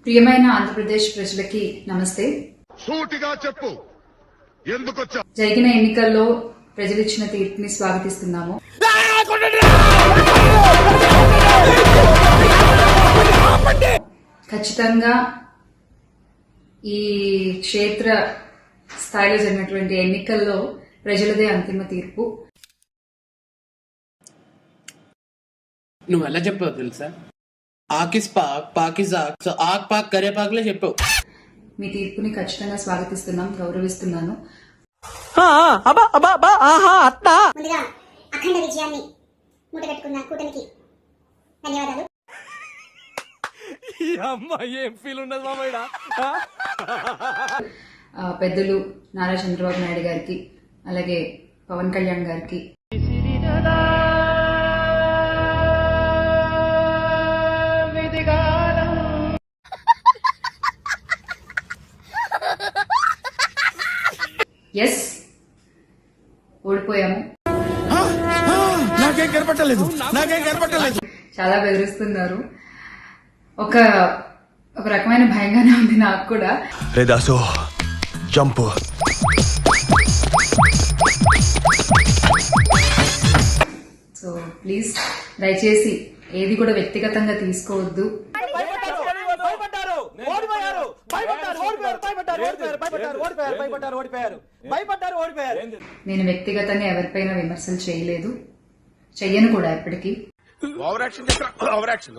ప్రియమైన ఆంధ్రప్రదేశ్ ప్రజలకి నమస్తే. సూటిగా చెప్పు, ఎందుకొచ్చా? జరిగిన ఎన్నికల్లో ప్రజలిచ్చిన తీర్పుని స్వాగతిస్తున్నాము. ఖచ్చితంగా ఈ క్షేత్ర స్థాయిలో జరిగినటువంటి ఎన్నికల్లో ప్రజలదే అంతిమ తీర్పు. నువ్వు ఎలా చెప్పావు తెలుసా? ఆకిస్ పాక్ పాకిస్ ఆక్, సో ఆక్ పాక్ కరే పాక్లే చెప్పావు. మీ తీర్పుని ఖచ్చితంగా స్వాగతిస్తున్నాం, గౌరవిస్తున్నాను. ముందుగా అఖండ విజయాన్ని మూటగట్టుకున్న కూటమికి ధన్యవాదాలు. పెద్దలు నారా చంద్రబాబు నాయుడు గారికి, అలాగే పవన్ కళ్యాణ్ గారికి, ఎస్ ఓడిపోయాము. నాకేం కనపట్టలేదు. చాలా బెదిరిస్తున్నారు. ఒక రకమైన భయంగానే ఉంది నాకు కూడా. దాసు జంప్. సో ప్లీజ్ దయచేసి ఏది కూడా వ్యక్తిగతంగా తీసుకోవద్దు. నేను వ్యక్తిగతంగా ఎవరిపైన విమర్శలు చేయలేదు, చెయ్యను కూడా ఎప్పటికీ. Over action